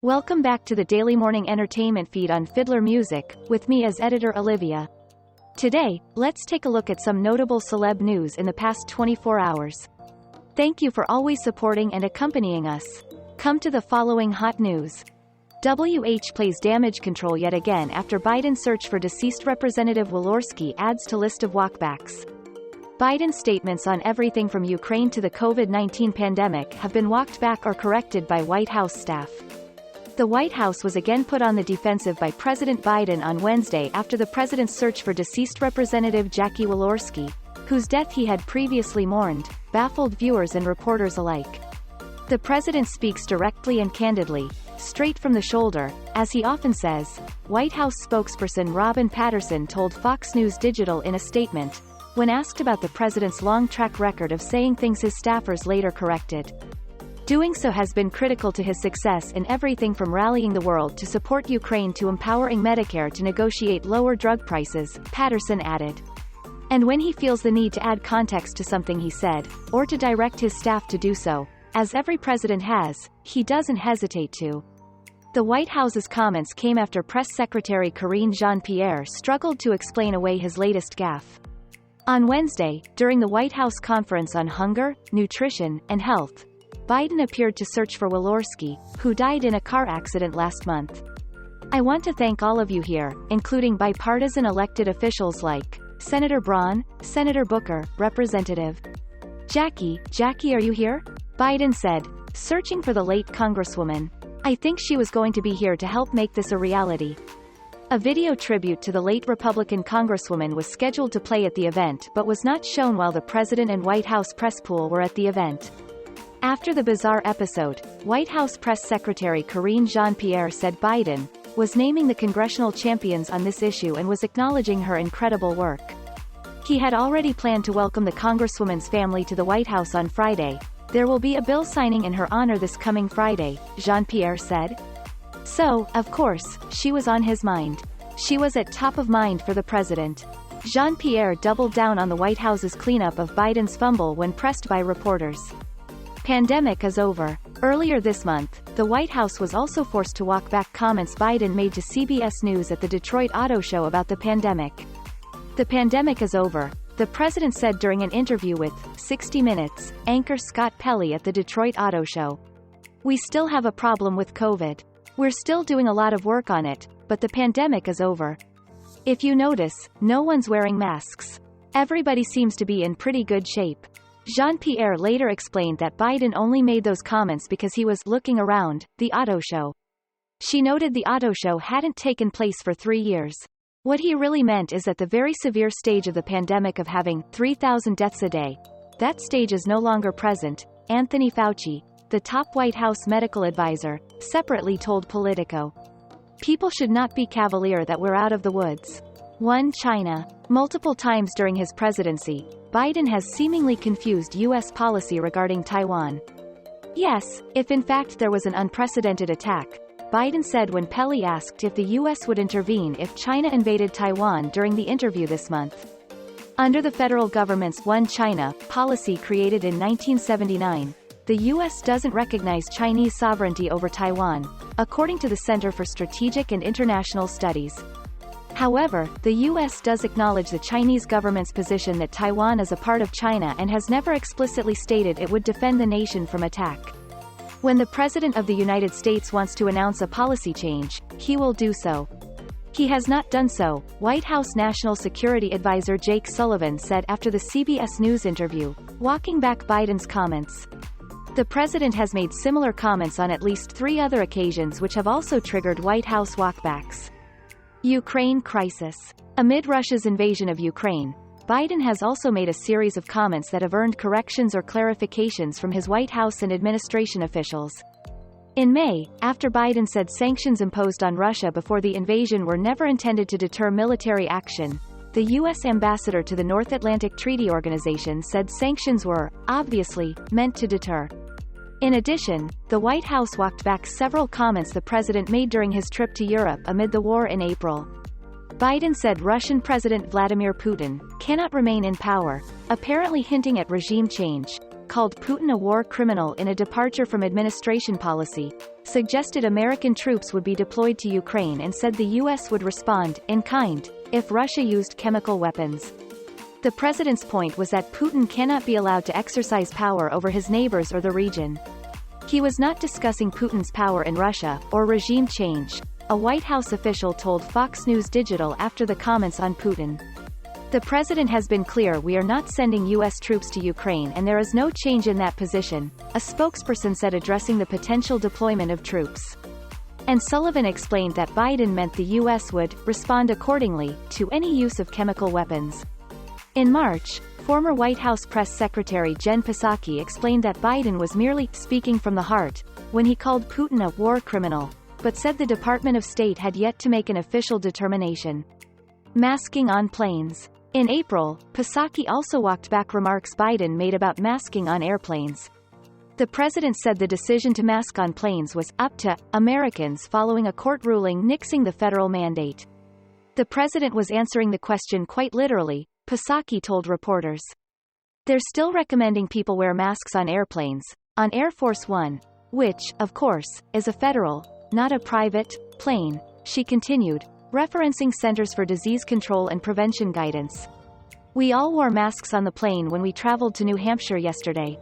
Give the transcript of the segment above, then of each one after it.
Welcome back to the daily morning entertainment feed on Fiddler Music, with me as editor Olivia. Today, let's take a look at some notable celeb news in the past 24 hours. Thank you for always supporting and accompanying us. Come to the following hot news. WH plays damage control yet again after Biden's search for deceased Representative Walorski adds to list of walkbacks. Biden's statements on everything from Ukraine to the COVID-19 pandemic have been walked back or corrected by White House staff. The White House was again put on the defensive by President Biden on Wednesday after the president's search for deceased Representative Jackie Walorski, whose death he had previously mourned, baffled viewers and reporters alike. The president speaks directly and candidly, straight from the shoulder, as he often says, White House spokesperson Robin Patterson told Fox News Digital in a statement, when asked about the president's long track record of saying things his staffers later corrected. Doing so has been critical to his success in everything from rallying the world to support Ukraine to empowering Medicare to negotiate lower drug prices, Patterson added. And when he feels the need to add context to something he said, or to direct his staff to do so, as every president has, he doesn't hesitate to. The White House's comments came after Press Secretary Karine Jean-Pierre struggled to explain away his latest gaffe. On Wednesday, during the White House Conference on Hunger, Nutrition, and Health, Biden appeared to search for Walorski, who died in a car accident last month. I want to thank all of you here, including bipartisan elected officials like Senator Braun, Senator Booker, Representative Jackie, are you here? Biden said, searching for the late Congresswoman. I think she was going to be here to help make this a reality. A video tribute to the late Republican Congresswoman was scheduled to play at the event but was not shown while the President and White House press pool were at the event. After the bizarre episode, White House Press Secretary Karine Jean-Pierre said Biden was naming the congressional champions on this issue and was acknowledging her incredible work. He had already planned to welcome the Congresswoman's family to the White House on Friday. There will be a bill signing in her honor this coming Friday, Jean-Pierre said. So, of course, she was on his mind. She was at top of mind for the president. Jean-Pierre doubled down on the White House's cleanup of Biden's fumble when pressed by reporters. Pandemic is over. Earlier this month, the White House was also forced to walk back comments Biden made to CBS News at the Detroit Auto Show about the pandemic. The pandemic is over, the president said during an interview with 60 Minutes anchor Scott Pelley at the Detroit Auto Show. We still have a problem with COVID. We're still doing a lot of work on it, but the pandemic is over. If you notice, no one's wearing masks. Everybody seems to be in pretty good shape. Jean-Pierre later explained that Biden only made those comments because he was looking around the auto show. She noted the auto show hadn't taken place for 3 years. What he really meant is that the very severe stage of the pandemic of having 3,000 deaths a day, that stage is no longer present, Anthony Fauci, the top White House medical advisor, separately told Politico. People should not be cavalier that we're out of the woods. One China. Multiple times during his presidency, Biden has seemingly confused U.S. policy regarding Taiwan. Yes, if in fact there was an unprecedented attack, Biden said when Pelley asked if the U.S. would intervene if China invaded Taiwan during the interview this month. Under the federal government's One China policy created in 1979, the U.S. doesn't recognize Chinese sovereignty over Taiwan, according to the Center for Strategic and International Studies. However, the U.S. does acknowledge the Chinese government's position that Taiwan is a part of China and has never explicitly stated it would defend the nation from attack. When the President of the United States wants to announce a policy change, he will do so. He has not done so, White House National Security Advisor Jake Sullivan said after the CBS News interview, walking back Biden's comments. The president has made similar comments on at least 3 other occasions which have also triggered White House walkbacks. Ukraine crisis. Amid Russia's invasion of Ukraine, Biden has also made a series of comments that have earned corrections or clarifications from his White House and administration officials. In May, after Biden said sanctions imposed on Russia before the invasion were never intended to deter military action, the U.S. ambassador to the North Atlantic Treaty Organization said sanctions were, obviously, meant to deter. In addition, the White House walked back several comments the president made during his trip to Europe amid the war in April. Biden said Russian President Vladimir Putin cannot remain in power, apparently hinting at regime change, called Putin a war criminal in a departure from administration policy, suggested American troops would be deployed to Ukraine and said the U.S. would respond, in kind, if Russia used chemical weapons. The president's point was that Putin cannot be allowed to exercise power over his neighbors or the region. He was not discussing Putin's power in Russia, or regime change, a White House official told Fox News Digital after the comments on Putin. The president has been clear we are not sending U.S. troops to Ukraine and there is no change in that position, a spokesperson said addressing the potential deployment of troops. And Sullivan explained that Biden meant the U.S. would respond accordingly to any use of chemical weapons. In March, former White House Press Secretary Jen Psaki explained that Biden was merely speaking from the heart when he called Putin a war criminal, but said the Department of State had yet to make an official determination. Masking on planes. In April, Psaki also walked back remarks Biden made about masking on airplanes. The president said the decision to mask on planes was up to Americans following a court ruling nixing the federal mandate. The president was answering the question quite literally, Psaki told reporters. They're still recommending people wear masks on airplanes, on Air Force One, which, of course, is a federal, not a private, plane, she continued, referencing Centers for Disease Control and Prevention guidance. We all wore masks on the plane when we traveled to New Hampshire yesterday.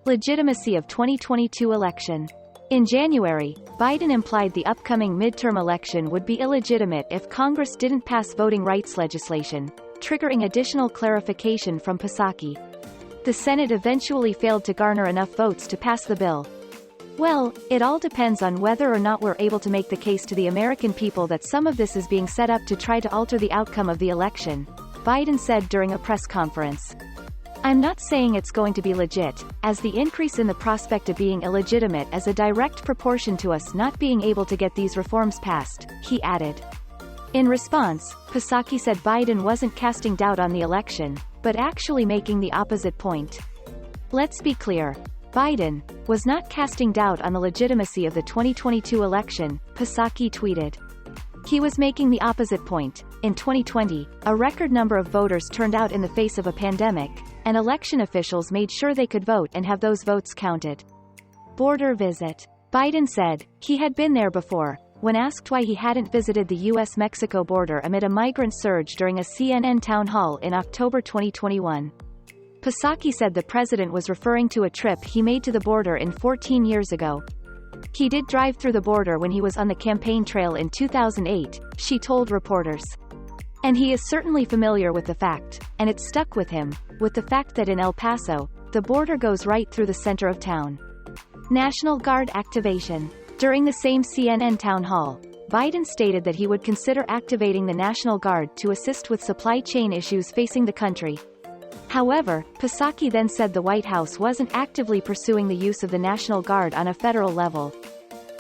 Legitimacy of 2022 election. In January, Biden implied the upcoming midterm election would be illegitimate if Congress didn't pass voting rights legislation, triggering additional clarification from Psaki. The Senate eventually failed to garner enough votes to pass the bill. Well, it all depends on whether or not we're able to make the case to the American people that some of this is being set up to try to alter the outcome of the election, Biden said during a press conference. I'm not saying it's going to be legit, as the increase in the prospect of being illegitimate is a direct proportion to us not being able to get these reforms passed, he added. In response, Psaki said Biden wasn't casting doubt on the election, but actually making the opposite point. Let's be clear. Biden was not casting doubt on the legitimacy of the 2022 election, Psaki tweeted. He was making the opposite point. In 2020, a record number of voters turned out in the face of a pandemic, and election officials made sure they could vote and have those votes counted. Border visit. Biden said he had been there before, when asked why he hadn't visited the U.S.-Mexico border amid a migrant surge during a CNN town hall in October 2021. Psaki said the president was referring to a trip he made to the border 14 years ago. He did drive through the border when he was on the campaign trail in 2008, she told reporters. And he is certainly familiar with the fact, and it stuck with him, with the fact that in El Paso, the border goes right through the center of town. National Guard activation. During the same CNN town hall, Biden stated that he would consider activating the National Guard to assist with supply chain issues facing the country. However, Psaki then said the White House wasn't actively pursuing the use of the National Guard on a federal level.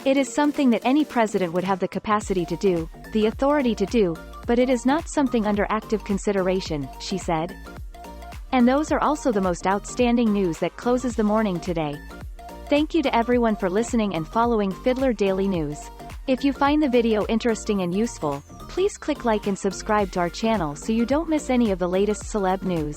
It is something that any president would have the capacity to do, the authority to do, but it is not something under active consideration, she said. And those are also the most outstanding news that closes the morning today. Thank you to everyone for listening and following Fiddler Daily News. If you find the video interesting and useful, please click like and subscribe to our channel so you don't miss any of the latest celeb news.